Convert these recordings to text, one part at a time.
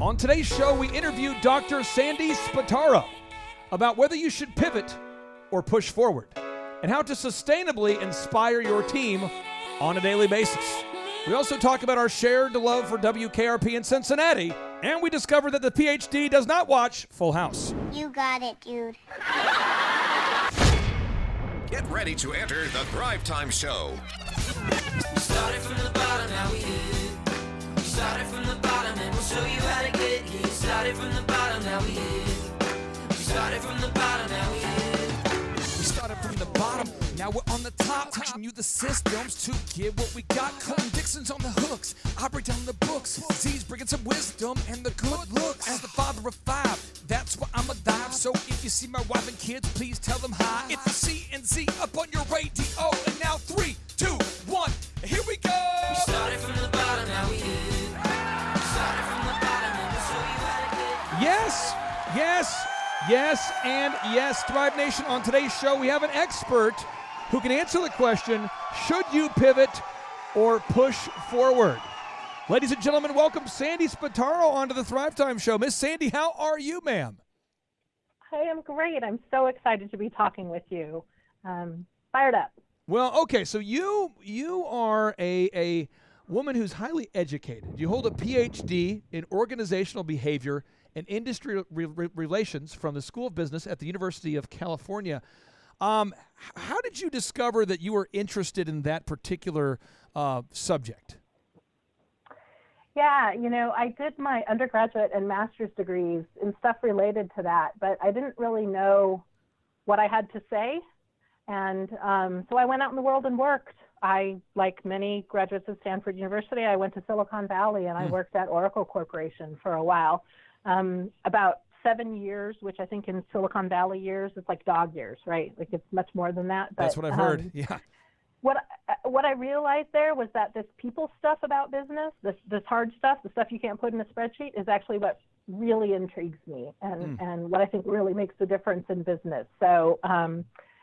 On today's show, we interview Dr. Sandy Spataro about whether you should pivot or push forward and how to sustainably inspire your team on a daily basis. We also talk about our shared love for WKRP in Cincinnati, and we discover that the PhD does not watch Full House. You got it, dude. Get ready to enter the Thrive Time Show. We started from the bottom, now we hit. We started from the bottom, and we'll show you how to get here. Started from the bottom, now we hit. We started from the bottom, now we hit. We started from the bottom, now we're on the top, teaching you the systems to get what we got. Colton Dixon's on the hooks, I break down the books. Z's bringing some wisdom and the good looks. As the father of five, that's why I'm alive. So if you see my wife and kids, please tell them hi. It's the C&Z up on your radio, and now 3, 2, 1, here we go. We started from the bottom, now we hit. We started from the bottom, and we'll show you how to get. Yes, yes, yes, and yes, Thrive Nation. On today's show, we have an expert who can answer the question, should you pivot or push forward? Ladies and gentlemen, welcome Sandy Spataro onto the Thrive Time Show. Miss Sandy, how are you, ma'am? I am great. I'm so excited to be talking with you. Fired up. Well, okay, so you are a woman who's highly educated. You hold a PhD in organizational behavior and industry relations from the School of Business at the University of California. How did you discover that you were interested in that particular subject? Yeah, I did my undergraduate and master's degrees in stuff related to that, but I didn't really know what I had to say. And so I went out in the world and worked. I, like many graduates of Stanford University, I went to Silicon Valley and I worked at Oracle Corporation for a while, about 7 years, which I think in Silicon Valley years, it's like dog years, right? Like it's much more than that. But, that's what I've heard, yeah. What I realized there was that this people stuff about business, this hard stuff, the stuff you can't put in a spreadsheet, is actually what really intrigues me and what I think really makes the difference in business. So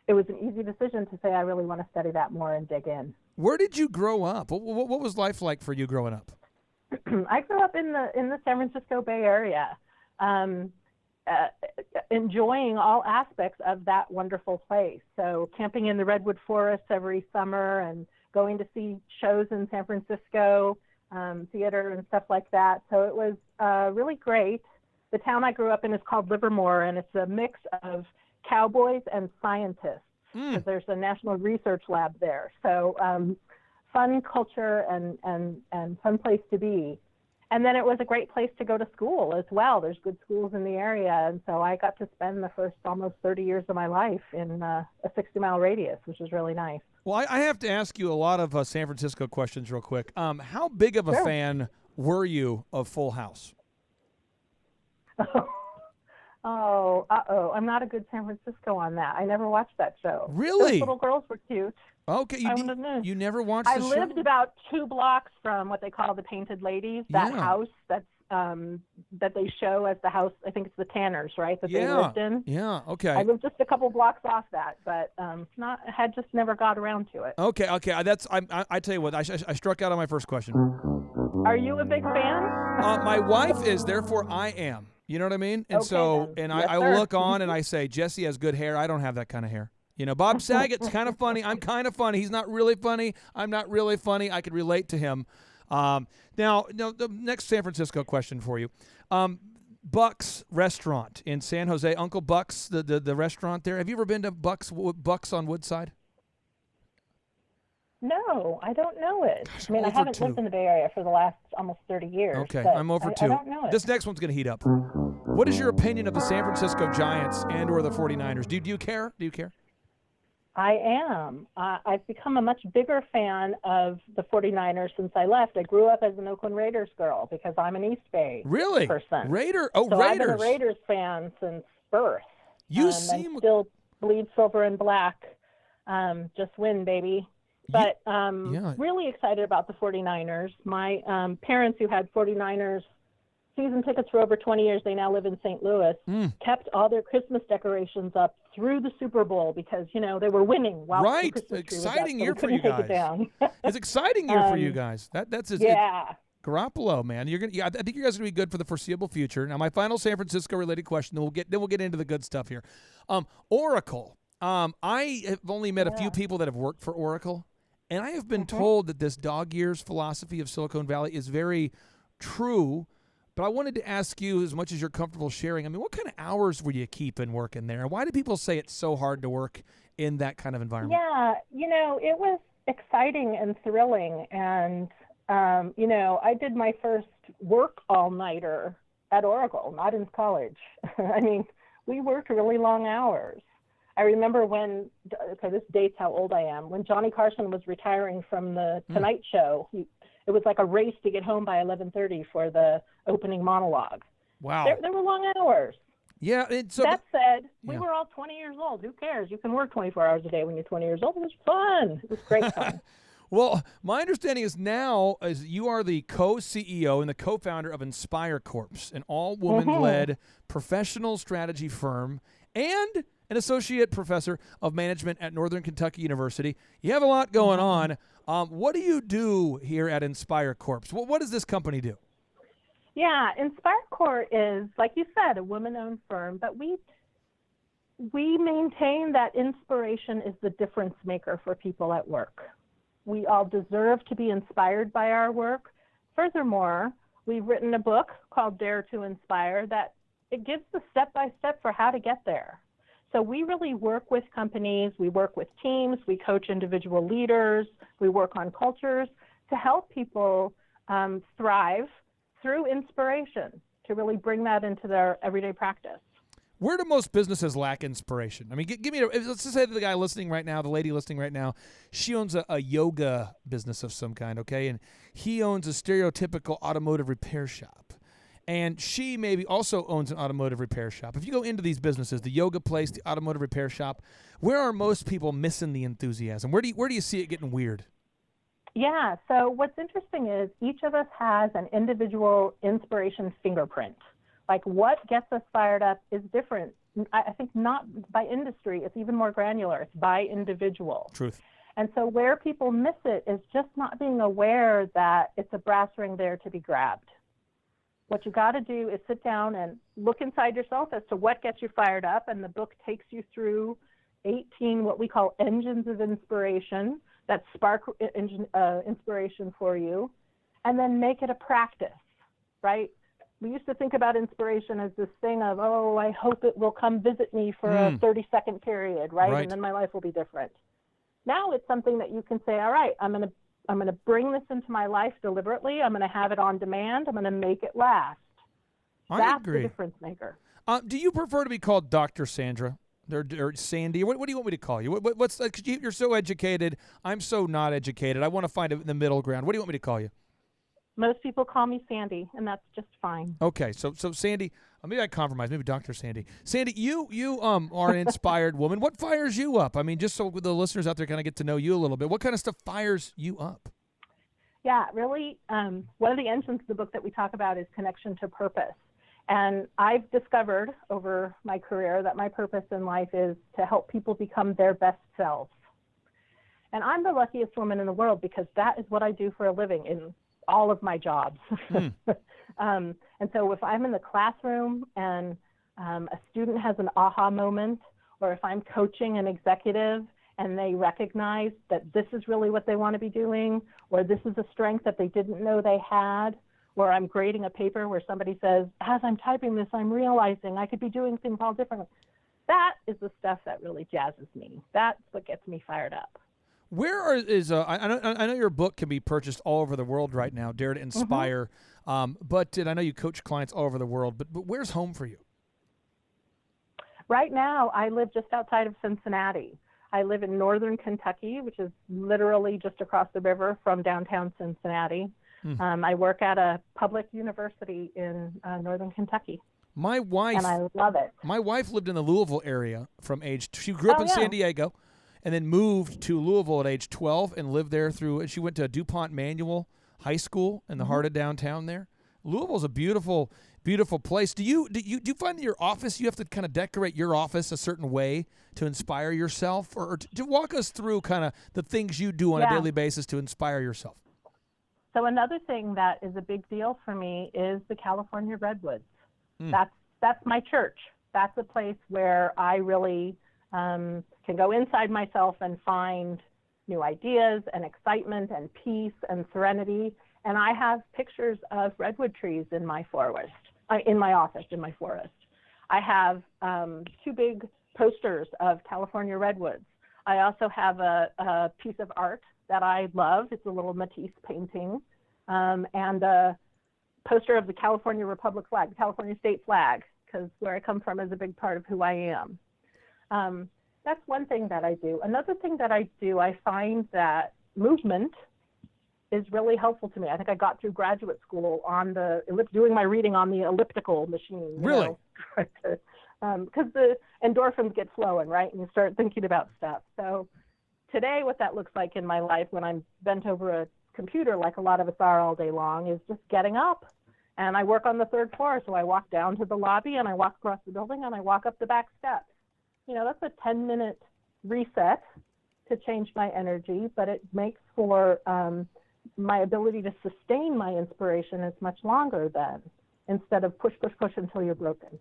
it was an easy decision to say I really want to study that more and dig in. Where did you grow up? What was life like for you growing up? I grew up in the San Francisco Bay Area. Enjoying all aspects of that wonderful place. So camping in the redwood forests every summer and going to see shows in San Francisco, theater and stuff like that. So it was really great. The town I grew up in is called Livermore, and it's a mix of cowboys and scientists because there's a national research lab there. So fun culture and fun place to be. And then it was a great place to go to school as well. There's good schools in the area. And so I got to spend the first almost 30 years of my life in a 60-mile radius, which is really nice. Well, I have to ask you a lot of San Francisco questions real quick. How big of a fan were you of Full House? I'm not a good San Francisco on that. I never watched that show. Really? Those little girls were cute. Okay, you never watched the show? I lived about 2 blocks from what they call the Painted Ladies, that house that's that they show as the house. I think it's the Tanners, right? That they lived in. Yeah. Okay. I lived just a couple blocks off that, but had just never got around to it. Okay. I tell you what. I struck out on my first question. Are you a big fan? My wife is, therefore I am. You know what I mean? And I look on and I say, Jesse has good hair. I don't have that kind of hair. Bob Saget's kind of funny. I'm kind of funny. He's not really funny. I'm not really funny. I could relate to him. Now, the next San Francisco question for you. Buck's Restaurant in San Jose. Uncle Buck's, the restaurant there. Have you ever been to Buck's on Woodside? No, I don't know it. Gosh, I haven't lived in the Bay Area for the last almost 30 years. Okay, I'm over 2. I don't know it. This next one's going to heat up. What is your opinion of the San Francisco Giants and or the 49ers? Do you care? Do you care? I am. I've become a much bigger fan of the 49ers since I left. I grew up as an Oakland Raiders girl because I'm an East Bay person. Raiders. I've been a Raiders fan since birth. You seem... And still bleed silver and black. Just win, baby. But really excited about the 49ers. My parents, who had 49ers season tickets for over 20 years, they now live in St. Louis, kept all their Christmas decorations up through the Super Bowl because, they were winning. While the Christmas tree was up, exciting so year for you guys. It's exciting year for you guys. That's it. Yeah. Garoppolo, man, you're gonna. Yeah, I think you guys are gonna be good for the foreseeable future. Now, my final San Francisco related question. Then we'll get into the good stuff here. Oracle. I have only met a few people that have worked for Oracle, and I have been told that this dog years philosophy of Silicon Valley is very true. But I wanted to ask you, as much as you're comfortable sharing, I mean, what kind of hours were you keeping working there? Why do people say it's so hard to work in that kind of environment? Yeah, it was exciting and thrilling. And, I did my first work all-nighter at Oracle, not in college. I mean, we worked really long hours. I remember this dates how old I am, when Johnny Carson was retiring from the Tonight Show, it was like a race to get home by 11:30 for the opening monologue. Wow. There were long hours. Yeah. That said, we were all 20 years old. Who cares? You can work 24 hours a day when you're 20 years old. It was fun. It was great fun. Well, my understanding is now is you are the co-CEO and the co-founder of Inspire Corp, an all-woman-led professional strategy firm and an associate professor of management at Northern Kentucky University. You have a lot going on. What do you do here at Inspire Corp? What does this company do? Yeah, Inspire Corp is, like you said, a woman-owned firm, but we maintain that inspiration is the difference maker for people at work. We all deserve to be inspired by our work. Furthermore, we've written a book called Dare to Inspire that it gives the step-by-step for how to get there. So we really work with companies, we work with teams, we coach individual leaders, we work on cultures to help people thrive through inspiration, to really bring that into their everyday practice. Where do most businesses lack inspiration? I mean, give me let's just say that the guy listening right now, the lady listening right now, she owns a yoga business of some kind, okay? And he owns a stereotypical automotive repair shop. And she maybe also owns an automotive repair shop. If you go into these businesses, the yoga place, the automotive repair shop, where are most people missing the enthusiasm? Where do you see it getting weird? Yeah, so what's interesting is each of us has an individual inspiration fingerprint. Like what gets us fired up is different. I think not by industry, it's even more granular. It's by individual. Truth. And so where people miss it is just not being aware that it's a brass ring there to be grabbed. What you got to do is sit down and look inside yourself as to what gets you fired up. And the book takes you through 18 what we call engines of inspiration that spark inspiration for you, and then make it a practice, right? We used to think about inspiration as this thing of, oh, I hope it will come visit me for a 30-second period, right? And then my life will be different. Now it's something that you can say, all right, I'm going to bring this into my life deliberately. I'm going to have it on demand. I'm going to make it last. That's the difference maker. Do you prefer to be called Dr. Sandra or Sandy? What do you want me to call you? What's cause you're so educated. I'm so not educated. I want to find the middle ground. What do you want me to call you? Most people call me Sandy, and that's just fine. Okay, so Sandy, maybe I compromise. Maybe Dr. Sandy. Sandy, you are an inspired woman. What fires you up? I mean, just so the listeners out there kind of get to know you a little bit. What kind of stuff fires you up? Yeah, really, one of the engines of the book that we talk about is connection to purpose. And I've discovered over my career that my purpose in life is to help people become their best selves. And I'm the luckiest woman in the world because that is what I do for a living in all of my jobs. And so if I'm in the classroom and a student has an aha moment, or if I'm coaching an executive and they recognize that this is really what they want to be doing, or this is a strength that they didn't know they had, or I'm grading a paper where somebody says, as I'm typing this, I'm realizing I could be doing things all differently. That is the stuff that really jazzes me. That's what gets me fired up. Where I know your book can be purchased all over the world right now, Dare to Inspire, but I know you coach clients all over the world, but where's home for you? Right now, I live just outside of Cincinnati. I live in Northern Kentucky, which is literally just across the river from downtown Cincinnati. I work at a public university in Northern Kentucky. My wife, and I love it. My wife lived in the Louisville area from she grew up in San Diego, and then moved to Louisville at age 12 and lived there she went to DuPont Manual High School in the heart of downtown there. Louisville's a beautiful, beautiful place. Do you find that your office, you have to kind of decorate your office a certain way to inspire yourself, or to walk us through kind of the things you do on a daily basis to inspire yourself? So another thing that is a big deal for me is the California redwoods. That's my church. That's a place where I really can go inside myself and find new ideas and excitement and peace and serenity. And I have pictures of redwood trees in my forest, in my office, in my forest. I have 2 big posters of California redwoods. I also have a piece of art that I love. It's a little Matisse painting, and a poster of the California Republic flag, the California state flag, because where I come from is a big part of who I am. That's one thing that I do. Another thing that I do, I find that movement is really helpful to me. I think I got through graduate school on doing my reading on the elliptical machine. Really? Because the endorphins get flowing, right? And you start thinking about stuff. So today, what that looks like in my life when I'm bent over a computer, like a lot of us are all day long, is just getting up. And I work on the 3rd floor, so I walk down to the lobby and I walk across the building and I walk up the back steps. That's a 10-minute reset to change my energy, but it makes for my ability to sustain my inspiration is much longer then, instead of push until you're broken.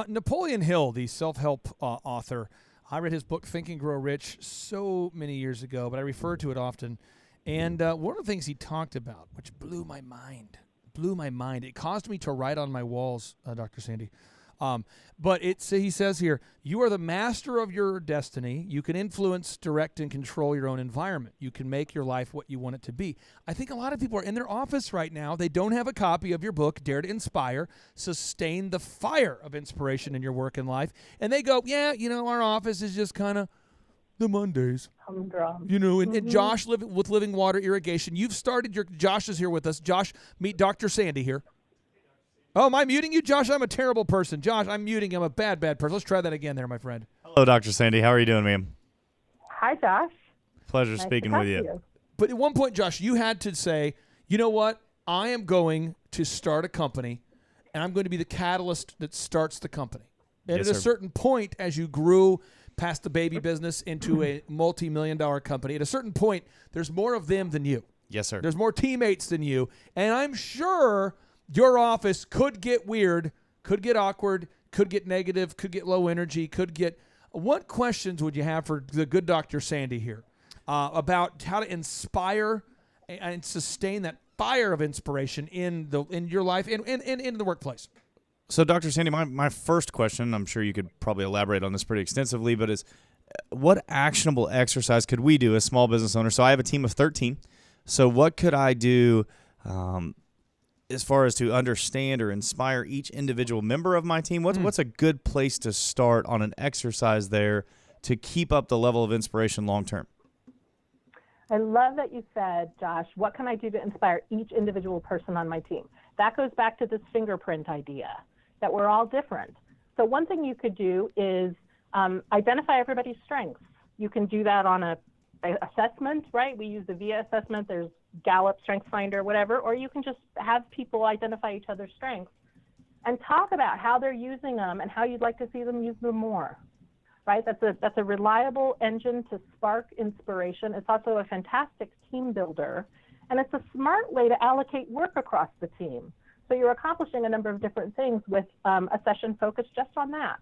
Napoleon Hill, the self-help author, I read his book, Think and Grow Rich, so many years ago, but I refer to it often. And one of the things he talked about, which blew my mind, it caused me to write on my walls, Dr. Sandy. But he says here, you are the master of your destiny. You can influence, direct, and control your own environment. You can make your life what you want it to be. I think a lot of people are in their office right now. They don't have a copy of your book, Dare to Inspire, Sustain the Fire of Inspiration in Your Work and Life. And they go, our office is just kind of the Mondays. Humdrum. And Josh with Living Water Irrigation. You've started Josh is here with us. Josh, meet Dr. Sandy here. Oh, am I muting you, Josh? I'm a terrible person. Josh, I'm muting you. I'm a bad person. Let's try that again there, my friend. Hello, Dr. Sandy. How are you doing, ma'am? Hi, Josh. Pleasure Nice speaking to with talk to you. But at one point, Josh, you had to say, you know what? I am going to start a company, and I'm going to be the catalyst that starts the company. And Yes, at a sir. certain point, as you grew past the baby business into a multi-million-dollar company, at a certain point, there's more of them than you. Yes, sir. There's more teammates than you. And I'm sure your office could get weird, could get awkward, could get negative, could get low energy, could get... What questions would you have for the good Dr. Sandy here about how to inspire and sustain that fire of inspiration in your life and in the workplace? So, Dr. Sandy, my first question, I'm sure you could probably elaborate on this pretty extensively, but is what actionable exercise could we do as small business owners? So I have a team of 13. So what could I do as far as to understand or inspire each individual member of my team? What's a good place to start on an exercise there to keep up the level of inspiration long term? I love that you said, Josh, what can I do to inspire each individual person on my team? That goes back to this fingerprint idea, that we're all different. So one thing you could do is identify everybody's strengths. You can do that on a assessment, right? We use the VIA assessment. There's Gallup, Strength Finder, whatever, or you can just have people identify each other's strengths and talk about how they're using them and how you'd like to see them use them more, right? That's a reliable engine to spark inspiration. It's also a fantastic team builder, and it's a smart way to allocate work across the team. So you're accomplishing a number of different things with a session focused just on that.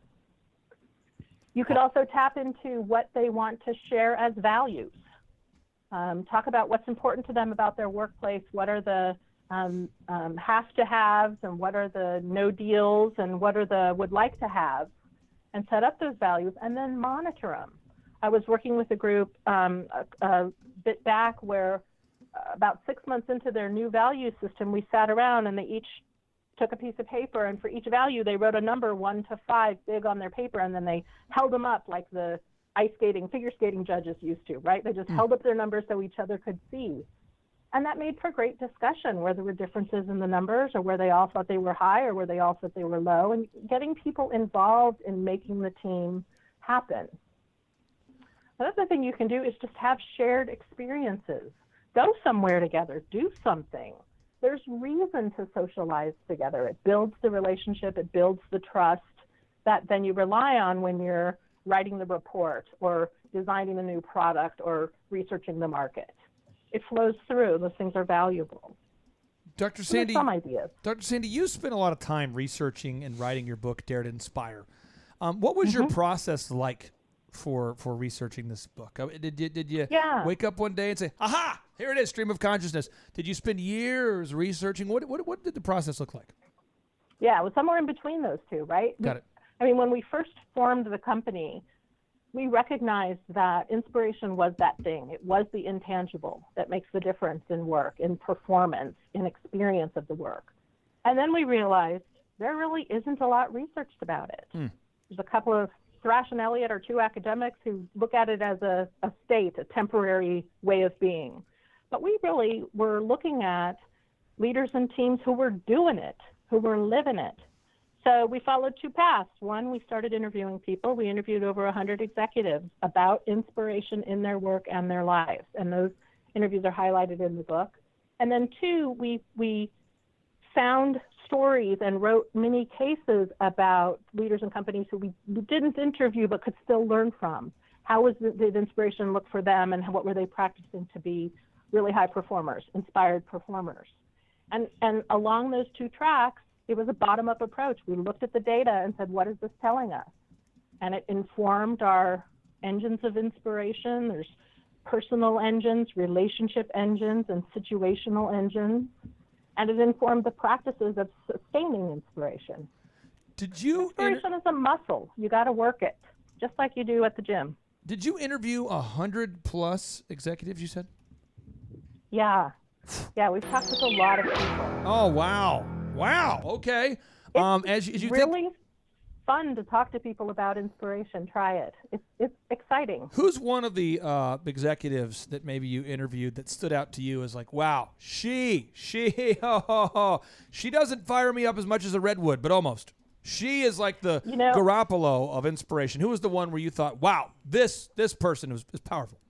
You could also tap into what they want to share as values. Talk about what's important to them about their workplace, what are the have-to-haves, and what are the no deals, and what are the would like to have, and set up those values, and then monitor them. I was working with a group a bit back where about 6 months into their new value system, we sat around and they each took a piece of paper, and for each value they wrote a number 1 to 5 big on their paper, and then they held them up like the figure skating judges used to, right? They just held up their numbers so each other could see. And that made for great discussion where there were differences in the numbers, or where they all thought they were high, or where they all thought they were low, and getting people involved in making the team happen. Another thing you can do is just have shared experiences. Go somewhere together, do something. There's reason to socialize together. It builds the relationship, it builds the trust that then you rely on when you're writing the report or designing a new product or researching the market. it flows through. Those things are valuable. Dr. There's Sandy, some ideas. Dr. Sandy, you spent a lot of time researching and writing your book, Dare to Inspire. What was your process like for researching this book? Did you wake up one day and say, "Aha, here it is, stream of consciousness"? Did you spend years researching? What did the process look like? Yeah, it was somewhere in between those two, right? Got it. I mean, when we first formed the company, we recognized that inspiration was that thing. It was the intangible that makes the difference in work, in performance, in experience of the work. And then we realized there really isn't a lot researched about it. There's a couple of, Thrash and Elliott are two academics who look at it as a state, a temporary way of being. But we really were looking at leaders and teams who were doing it, who were living it. So we followed two paths. One, we started interviewing people. We interviewed over 100 executives about inspiration in their work and their lives. And those interviews are highlighted in the book. And then two, we found stories and wrote many cases about leaders and companies who we didn't interview but could still learn from. How did inspiration look for them, and what were they practicing to be really high performers, inspired performers? And along those two tracks, it was a bottom-up approach. We looked at the data and said, what is this telling us? And it informed our engines of inspiration. There's personal engines, relationship engines, and situational engines. And it informed the practices of sustaining inspiration. Inspiration is a muscle. You got to work it, just like you do at the gym. Did you interview 100+ executives, you said? Yeah. Yeah, we've talked with a lot of people. Oh, wow. Wow. Okay. As you really fun to talk to people about inspiration. Try it. It's exciting. Who's one of the executives that maybe you interviewed that stood out to you as like, wow, she doesn't fire me up as much as a redwood, but almost. She is like the Garoppolo of inspiration. Who was the one where you thought, wow, this person is powerful?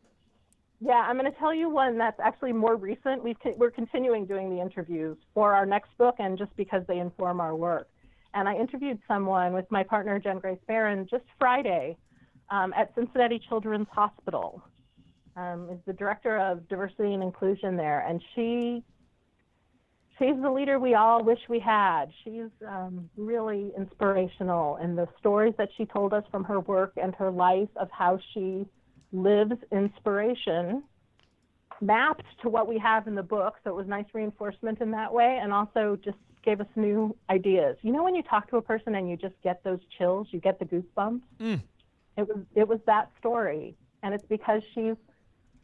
Yeah, I'm going to tell you one that's actually more recent. We're continuing doing the interviews for our next book, and just because they inform our work. And I interviewed someone with my partner, Jen Grace Barron, just Friday at Cincinnati Children's Hospital. Is the director of diversity and inclusion there. And she's the leader we all wish we had. She's really inspirational. And the stories that she told us from her work and her life of how she lives inspiration mapped to what we have in the book. So it was nice reinforcement in that way, and also just gave us new ideas. You know, when you talk to a person and you just get those chills, you get the goosebumps? It was that story. And it's because she's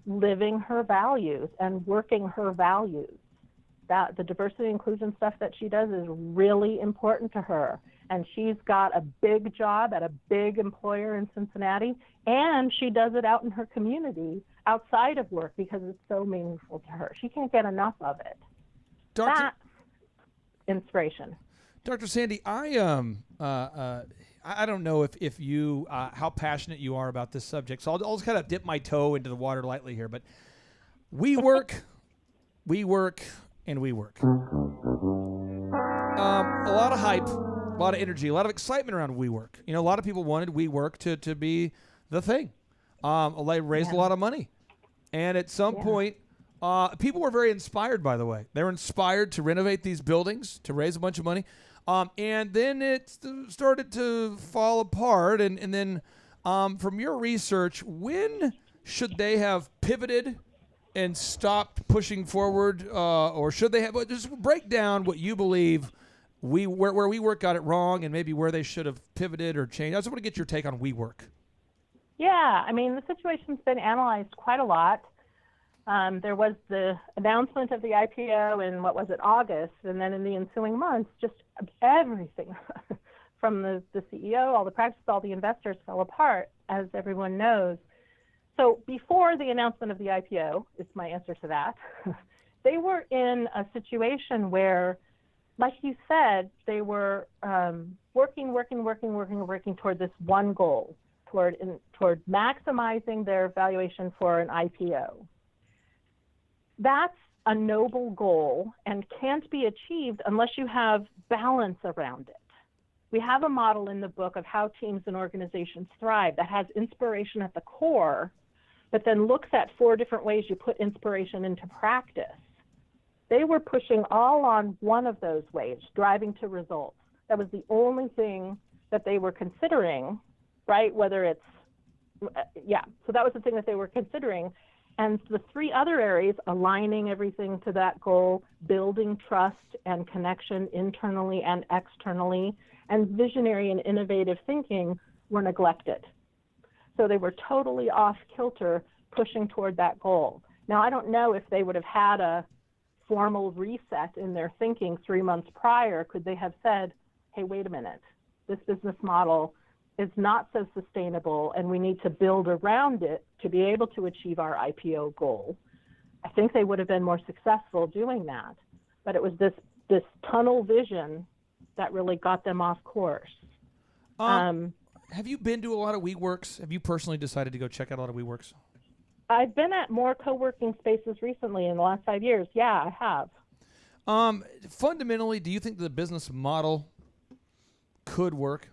living her values and working her values. That the diversity and inclusion stuff that she does is really important to her. And she's got a big job at a big employer in Cincinnati, and she does it out in her community outside of work because it's so meaningful to her. She can't get enough of it. That's inspiration. Dr. Sandy, I don't know if you how passionate you are about this subject, so I'll just kind of dip my toe into the water lightly here. But WeWork, and WeWork. A lot of hype. A lot of energy, a lot of excitement around WeWork. You know, a lot of people wanted WeWork to be the thing. They raised a lot of money. And at some point, people were very inspired, by the way. They were inspired to renovate these buildings, to raise a bunch of money. And then it started to fall apart. And then from your research, when should they have pivoted and stopped pushing forward? Or should they have, just break down what you believe where WeWork got it wrong, and maybe where they should have pivoted or changed. I just want to get your take on WeWork. Yeah, I mean, the situation's been analyzed quite a lot. There was the announcement of the IPO in, August, and then in the ensuing months, just everything from the CEO, all the practices, all the investors fell apart, as everyone knows. So before the announcement of the IPO, is my answer to that, they were in a situation where, like you said, they were working toward this one goal, toward maximizing their valuation for an IPO. That's a noble goal and can't be achieved unless you have balance around it. We have a model in the book of how teams and organizations thrive that has inspiration at the core, but then looks at 4 different ways you put inspiration into practice. They were pushing all on one of those ways, driving to results. That was the only thing that they were considering, right? Whether it's, so that was the thing that they were considering. And the 3 other areas, aligning everything to that goal, building trust and connection internally and externally, and visionary and innovative thinking were neglected. So they were totally off kilter pushing toward that goal. Now, I don't know if they would have had a formal reset in their thinking 3 months prior. Could they have said, hey, wait a minute, this business model is not so sustainable and we need to build around it to be able to achieve our IPO goal? I think they would have been more successful doing that. But it was this tunnel vision that really got them off course. Have you been to a lot of WeWorks? Have you personally decided to go check out a lot of WeWorks? I've been at more co-working spaces recently in the last 5 years. Yeah, I have. Fundamentally, do you think the business model could work?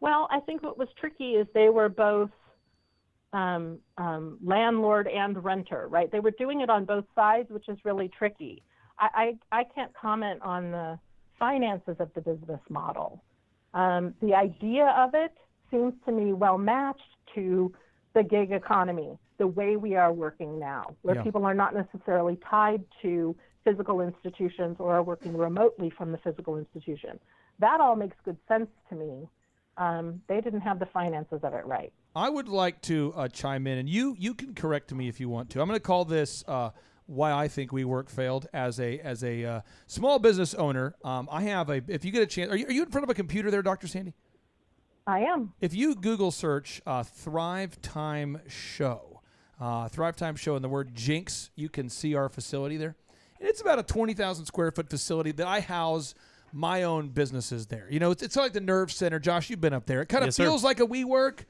Well, I think what was tricky is they were both landlord and renter, right? They were doing it on both sides, which is really tricky. I can't comment on the finances of the business model. The idea of it seems to me well matched to the gig economy, the way we are working now, where people are not necessarily tied to physical institutions or are working remotely from the physical institution. That all makes good sense to me. They didn't have the finances of it right. I would like to chime in, and you can correct me if you want to. I'm going to call this why I think WeWork failed as a small business owner. If you get a chance, are you in front of a computer there, Dr. Sandy? I am. If you Google search Thrive Time Show, and the word Jinx, you can see our facility there. And it's about a 20,000 square foot facility that I house my own businesses there. You know, it's like the Nerve Center. Josh, you've been up there. It kind of feels like a WeWork,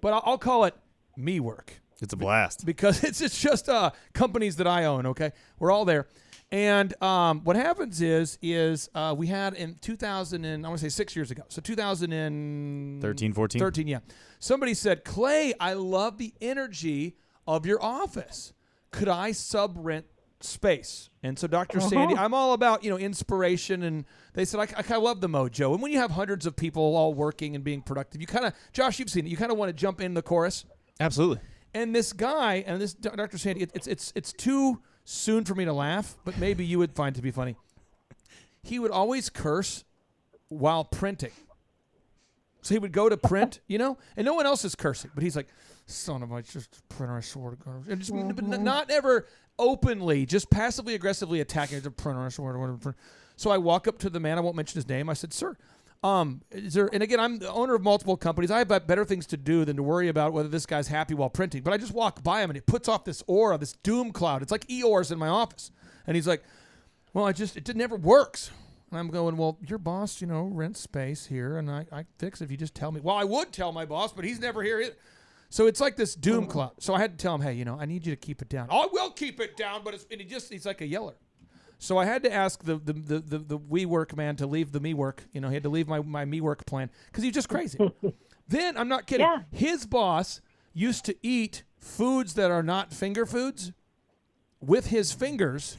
but I'll call it MeWork. It's a blast. Because it's just companies that I own, okay? We're all there. And what happens is we had in 2000 and I want to say 6 years ago. So 2013, 14. Yeah. Somebody said, "Clay, I love the energy of your office. Could I sub-rent space?" And so Dr. Sandy, I'm all about, inspiration. And they said, I kind of love the mojo. And when you have hundreds of people all working and being productive, you kind of, Josh, you've seen it. You kind of want to jump in the chorus. Absolutely. And this guy, and this Dr. Sandy, it's too soon for me to laugh, but maybe you would find it to be funny. He would always curse while printing. So he would go to print, and no one else is cursing, but he's like, "Son of a just printer, I swear to God," and just but not ever openly, just passively aggressively attacking the printer, I swear to God. So I walk up to the man, I won't mention his name. I said, "Sir, is there?" And again, I'm the owner of multiple companies. I have better things to do than to worry about whether this guy's happy while printing. But I just walk by him, and it puts off this aura, this doom cloud. It's like Eeyore's in my office, and he's like, "Well, it never works." And I'm going, "Well, your boss, rents space here, and I fix it if you just tell me." Well, I would tell my boss, but he's never here either. So it's like this doom cloud. So I had to tell him, "Hey, I need you to keep it down." "Oh, I will keep it down," but he's like a yeller. So I had to ask the WeWork man to leave the MeWork. He had to leave my MeWork plan because he's just crazy. Then, I'm not kidding, his boss used to eat foods that are not finger foods with his fingers,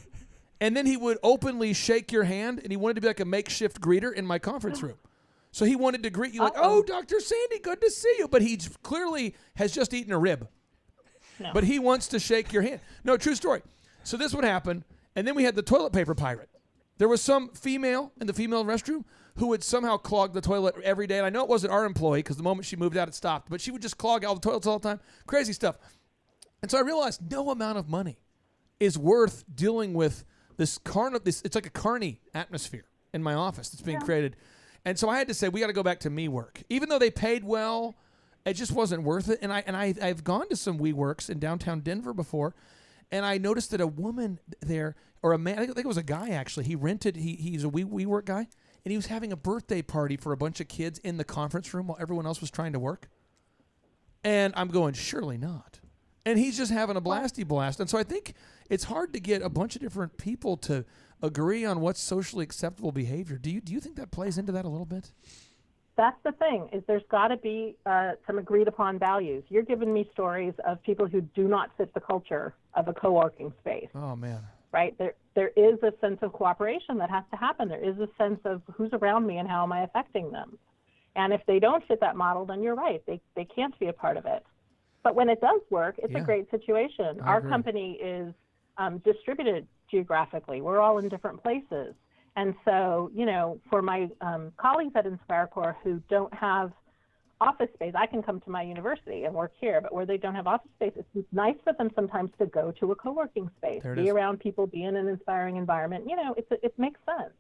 and then he would openly shake your hand, and he wanted to be like a makeshift greeter in my conference room. So he wanted to greet you like, "Oh, Dr. Sandy, good to see you." But he clearly has just eaten a rib. No. But he wants to shake your hand. No, true story. So this would happen. And then we had the toilet paper pirate. There was some female in the female restroom who would somehow clog the toilet every day. And I know it wasn't our employee because the moment she moved out, it stopped. But she would just clog all the toilets all the time. Crazy stuff. And so I realized no amount of money is worth dealing with this it's like a carny atmosphere in my office that's being created. And so I had to say, we got to go back to MeWork. Even though they paid well, it just wasn't worth it. And I've gone to some WeWorks in downtown Denver before. And I noticed that a woman there, or a man, I think it was a guy actually, he's a WeWork guy, and he was having a birthday party for a bunch of kids in the conference room while everyone else was trying to work. And I'm going, surely not. And he's just having a blasty blast. And so I think it's hard to get a bunch of different people to agree on what's socially acceptable behavior. Do you think that plays into that a little bit? That's the thing, is there's got to be some agreed upon values. You're giving me stories of people who do not fit the culture of a co-working space. Oh, man. Right? There is a sense of cooperation that has to happen. There is a sense of who's around me and how am I affecting them. And if they don't fit that model, then you're right. They can't be a part of it. But when it does work, it's a great situation. Our company is distributed geographically. We're all in different places. And so, for my colleagues at InspireCore who don't have office space, I can come to my university and work here, but where they don't have office space, it's nice for them sometimes to go to a co-working space, be around people, be in an inspiring environment. It makes sense.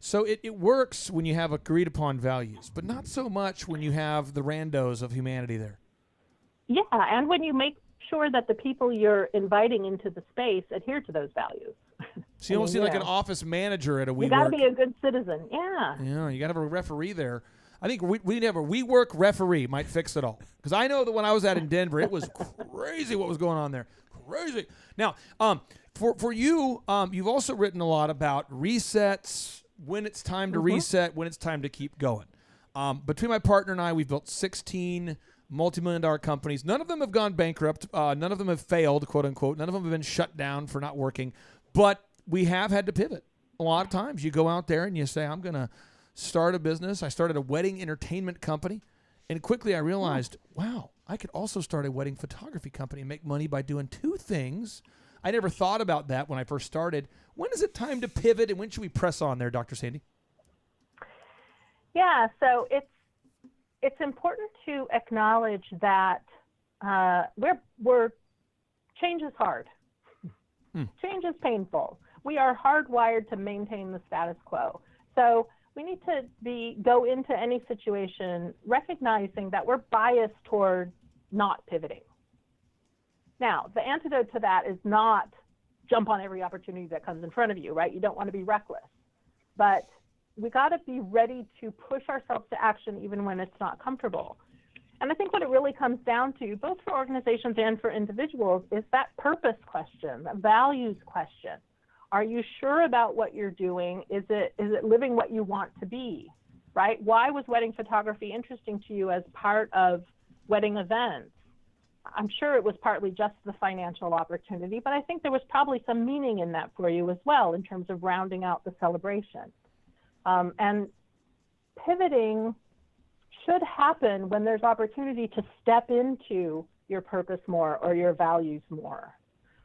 So it works when you have agreed upon values, but not so much when you have the randos of humanity there. Yeah, and when you make sure that the people you're inviting into the space adhere to those values. So you don't seem like an office manager at a WeWork. You got to be a good citizen. Yeah. Yeah, you got to have a referee there. I think we need to have a WeWork referee might fix it all. Because I know that when I was out in Denver, it was crazy what was going on there. Crazy. Now, for you, you've also written a lot about resets, when it's time to reset, when it's time to keep going. Between my partner and I, we've built 16 multi-million-dollar companies. None of them have gone bankrupt. None of them have failed, quote unquote. None of them have been shut down for not working. But we have had to pivot. A lot of times you go out there and you say, I'm going to start a business. I started a wedding entertainment company. And quickly I realized, wow, I could also start a wedding photography company and make money by doing two things. I never thought about that when I first started. When is it time to pivot, and when should we press on there, Dr. Sandy? Yeah, so it's important to acknowledge that change is hard. Change is painful. We are hardwired to maintain the status quo. So we need to go into any situation recognizing that we're biased toward not pivoting. Now, the antidote to that is not jump on every opportunity that comes in front of you, right? You don't want to be reckless. But we got to be ready to push ourselves to action even when it's not comfortable. And I think what it really comes down to, both for organizations and for individuals, is that purpose question, that values question. Are you sure about what you're doing? Is it living what you want to be, right? Why was wedding photography interesting to you as part of wedding events? I'm sure it was partly just the financial opportunity, but I think there was probably some meaning in that for you as well in terms of rounding out the celebration. And pivoting should happen when there's opportunity to step into your purpose more or your values more.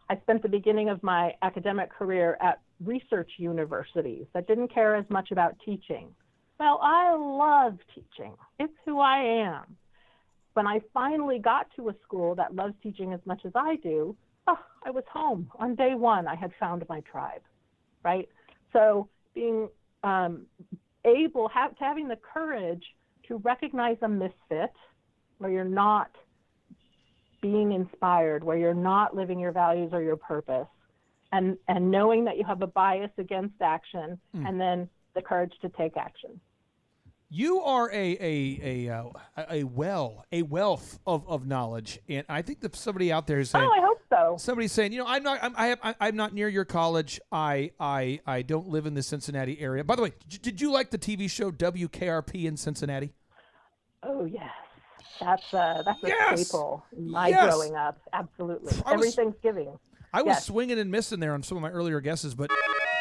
I spent the beginning of my academic career at research universities that didn't care as much about teaching. Well, I love teaching. It's who I am. When I finally got to a school that loves teaching as much as I do, I was home. On day one, I had found my tribe, right? So being having the courage to recognize a misfit where you're not being inspired, where you're not living your values or your purpose, and knowing that you have a bias against action, and then the courage to take action. You are a wealth of knowledge, and I think that somebody out there is saying, "Oh, I hope so." Somebody's saying, I'm not near your college. I don't live in the Cincinnati area. By the way, did you like the TV show WKRP in Cincinnati? Oh yes, that's a staple in my growing up. Absolutely, every Thanksgiving. I was swinging and missing there on some of my earlier guesses, but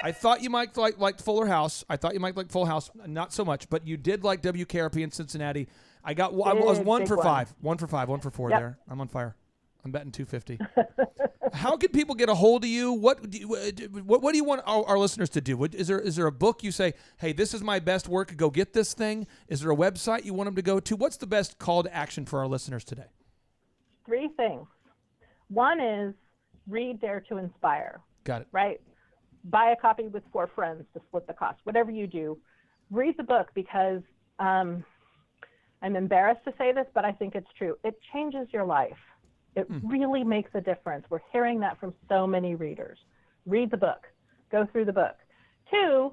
I thought you might like Fuller House. I thought you might like Full House, not so much, but you did like WKRP in Cincinnati. I was 1 for 5, 1 for 5, 1 for 4 there. I'm on fire. I'm betting 250. How can people get a hold of you? What do you want our listeners to do? Is there a book you say, hey, this is my best work, go get this thing? Is there a website you want them to go to? What's the best call to action for our listeners today? 3 things. One is read Dare to Inspire. Got it. Right? Buy a copy with 4 friends to split the cost. Whatever you do, read the book because I'm embarrassed to say this, but I think it's true. It changes your life. It really makes a difference. We're hearing that from so many readers. Read the book. Go through the book. 2,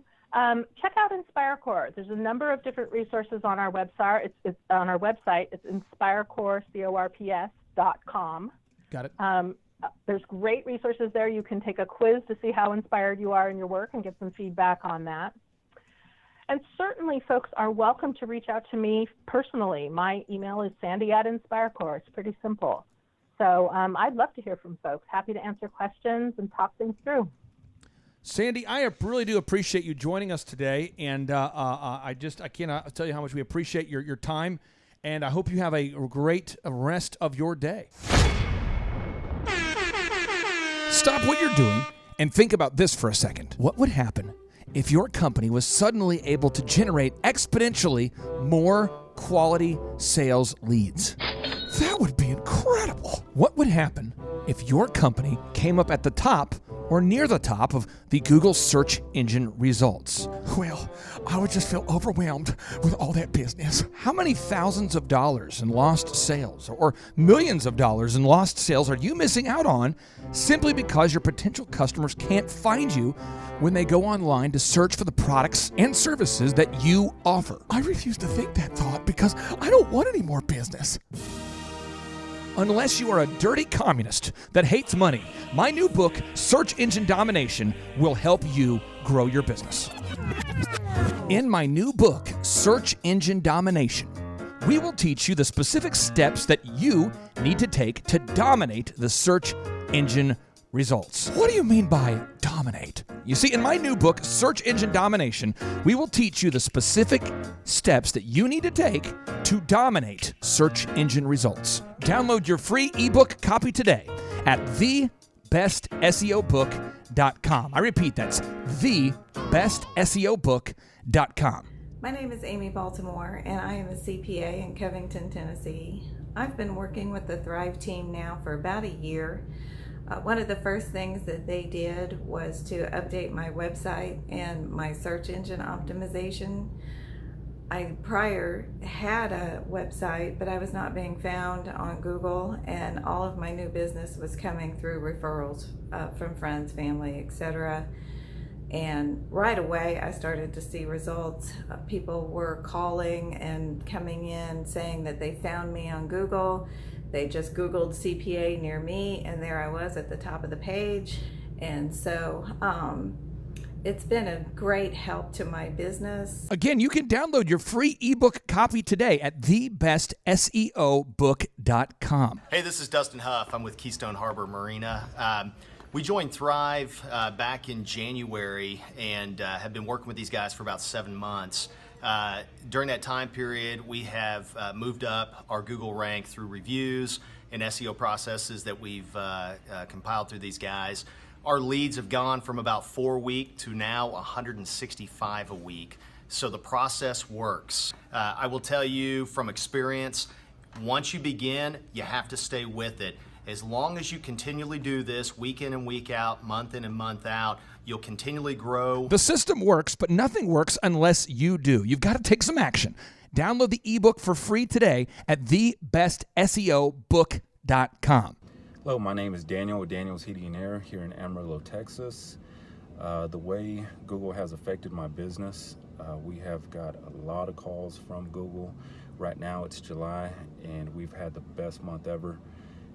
check out InspireCore. There's a number of different resources on our website. It's on our website. It's inspirecore.com. Got it. There's great resources there. You can take a quiz to see how inspired you are in your work and get some feedback on that. And certainly folks are welcome to reach out to me personally. My email is sandy@inspirecore. It's pretty simple. So I'd love to hear from folks. Happy to answer questions and talk things through. Sandy, I really do appreciate you joining us today, and I cannot tell you how much we appreciate your time, and I hope you have a great rest of your day. Stop what you're doing and think about this for a second. What would happen if your company was suddenly able to generate exponentially more quality sales leads? That would be incredible. What would happen if your company came up at the top or near the top of the Google search engine results? Well, I would just feel overwhelmed with all that business. How many thousands of dollars in lost sales or millions of dollars in lost sales are you missing out on simply because your potential customers can't find you when they go online to search for the products and services that you offer? I refuse to think that thought because I don't want any more business. Unless you are a dirty communist that hates money, my new book, Search Engine Domination, will help you grow your business. In my new book, Search Engine Domination, we will teach you the specific steps that you need to take to dominate the search engine results. What do you mean by dominate? You see, in my new book, Search Engine Domination, we will teach you the specific steps that you need to take to dominate search engine results. Download your free ebook copy today at thebestseobook.com. I repeat, that's thebestseobook.com. My name is Amy Baltimore, and I am a CPA in Covington, Tennessee. I've been working with the Thrive team now for about a year. One of the first things that they did was to update my website and my search engine optimization. I prior had a website, but I was not being found on Google, and all of my new business was coming through referrals from friends, family, etc. And right away I started to see results. People were calling and coming in saying that they found me on Google. They just Googled CPA near me, and there I was at the top of the page. And so it's been a great help to my business. Again, you can download your free ebook copy today at thebestseobook.com. Hey, this is Dustin Huff. I'm with Keystone Harbor Marina. We joined Thrive back in January and have been working with these guys for about 7 months. During that time period, we have moved up our Google rank through reviews and SEO processes that we've compiled through these guys. Our leads have gone from about 4 a week to now 165 a week. So the process works. I will tell you from experience, once you begin, you have to stay with it. As long as you continually do this week in and week out, month in and month out, you'll continually grow. The system works, but nothing works unless you do. You've got to take some action. Download the ebook for free today at thebestseobook.com. Hello, my name is Daniel with Daniel's Heating and Air here in Amarillo, Texas. The way Google has affected my business, we have got a lot of calls from Google. Right now it's July, and we've had the best month ever.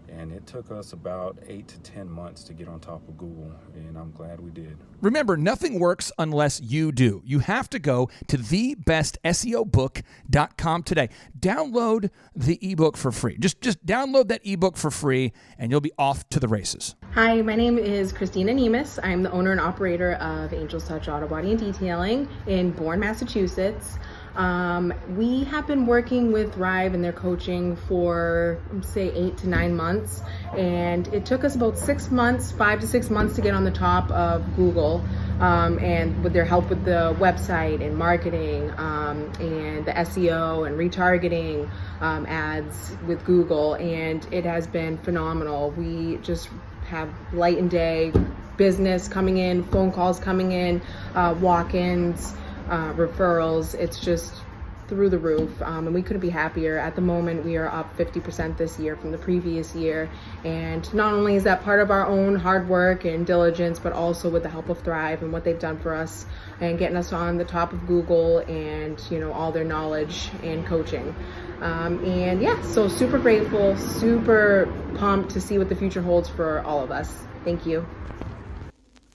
And it took us about 8 to 10 months to get on top of Google, and I'm glad we did. Remember, nothing works unless you do. You have to go to thebestseobook.com today. Download the ebook for free. Just download that ebook for free, and you'll be off to the races. Hi, my name is Christina Nemus. I'm the owner and operator of Angel's Touch Auto Body and Detailing in Bourne, Massachusetts. We have been working with Thrive and their coaching for, say, 8 to 9 months, and it took us about 6 months, 5 to 6 months to get on the top of Google, and with their help with the website and marketing, and the SEO and retargeting ads with Google, and it has been phenomenal. We just have light and day business coming in, phone calls coming in, walk-ins, referrals. It's just through the roof, and we couldn't be happier. At the moment, we are up 50% this year from the previous year, and not only is that part of our own hard work and diligence, but also with the help of Thrive and what they've done for us and getting us on the top of Google and, you know, all their knowledge and coaching. And yeah, so super grateful, super pumped to see what the future holds for all of us. Thank you.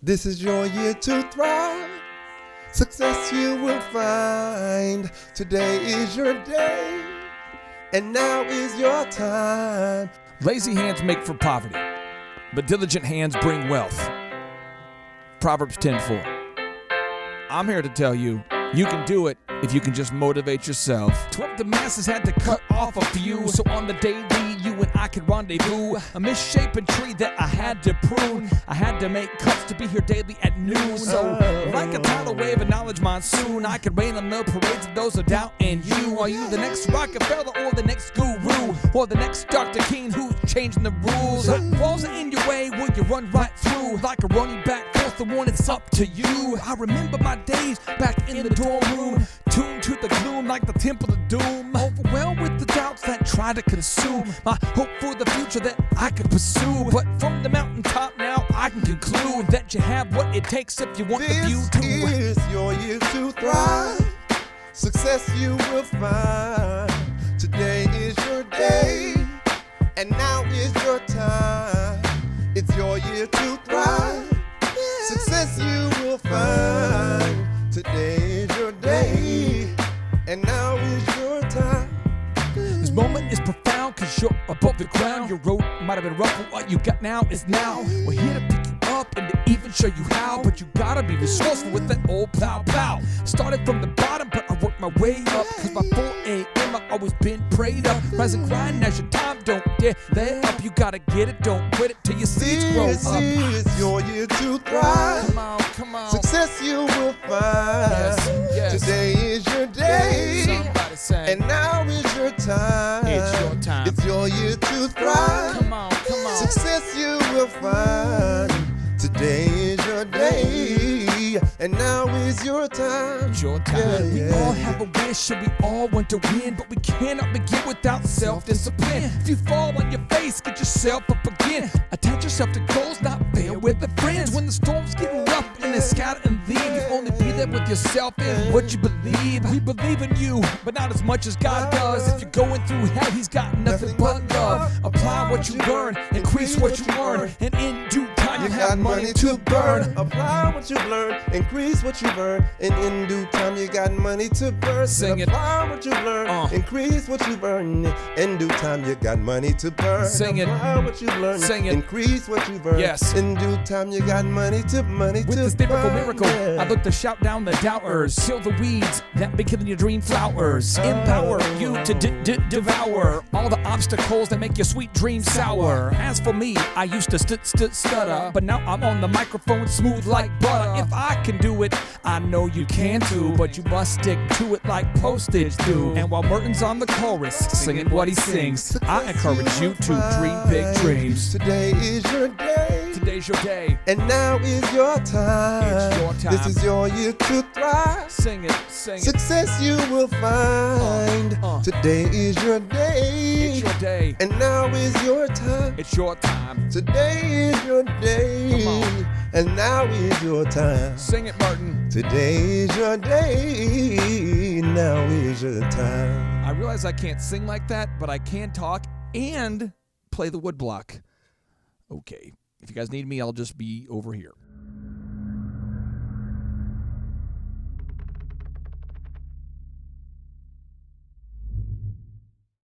This is your year to thrive. Success you will find. Today is your day, and now is your time. Lazy hands make for poverty, but diligent hands bring wealth. Proverbs 10:4. I'm here to tell you, you can do it if you can just motivate yourself. 12 the masses had to cut off a few, so on the daily you and I could rendezvous. A misshapen tree that I had to prune. I had to make cuts to be here daily at noon. So like a tidal wave, a knowledge monsoon, I could rain on the parades of those who doubt in you. Are you the next Rockefeller or the next guru, or the next Dr. King who's changing the rules? Walls are in your way, will you run right through? Like a running back, forth the one, it's up to you. I remember my days back in the dorm room, tuned to the gloom like the temple of doom, overwhelmed with the doubts that try to consume my hope for the future that I could pursue. But from the mountaintop now I can conclude that you have what it takes if you want the view to. This is your year to thrive. Success you will find. Today is your day, and now is your time. It's your year to thrive. Success you will find. Today is your day, and now is your time. This moment is profound cause you're above the ground. Your road might have been rough, but what you got now is now. We're here to pick you up and to even show you how, but you gotta be resourceful with that old plow. Started from the bottom, but I worked my way up, cause by 4 a.m. I always been prayed up. Rise and grind, now's your time, don't dare let up. You gotta get it, don't quit it till your seeds grow up. This is your year to thrive. Come on. Success you will find. Yes. Today is your day, Somebody say, and now is your time. it's your time. It's your year to thrive. Come on. Success you will find. Today is your day, and now is your time. It's your time. We all have a wish and we all want to win, but we cannot begin without self-discipline. If you fall on your face, get yourself up again. Attach yourself to goals, not fail with the friends. When the storms get rough and they scatter and leave, you only be there with yourself and what you believe. We believe in you, but not as much as God does. If you're going through hell, He's got nothing but love. Apply what you learn, increase what you earn, and in due time you have money to burn. Apply what you've learned, increase what you burn, and in due time you got money to burn. Sing it. Apply what you've learned, increase what you burn, in due time you got money to burn. Sing it. Apply what you've learned, Sing it. increase what you burn. Yes. In due time you got money to With this biblical miracle, I look to shout down the doubters. Kill the weeds that be killing your dream flowers. Empower you to devour all the obstacles that make your sweet dreams sour. As for me, I used to stutter, but now I'm on the microphone smooth like butter. If I can do it, I know you can too, but you must stick to it like postage do. And while Merton's on the chorus, singing what he sings, I encourage you to dream big dreams. Today is your day, Today's your day, and now is your time. It's your time. This is your year to thrive. Sing it. Success you will find. Today is your day. It's your day. And now is your time. It's your time. Today is your day. Come on. And now is your time. Sing it, Martin. Today is your day. Now is your time. I realize I can't sing like that, but I can talk and play the woodblock. Okay. If you guys need me, I'll just be over here.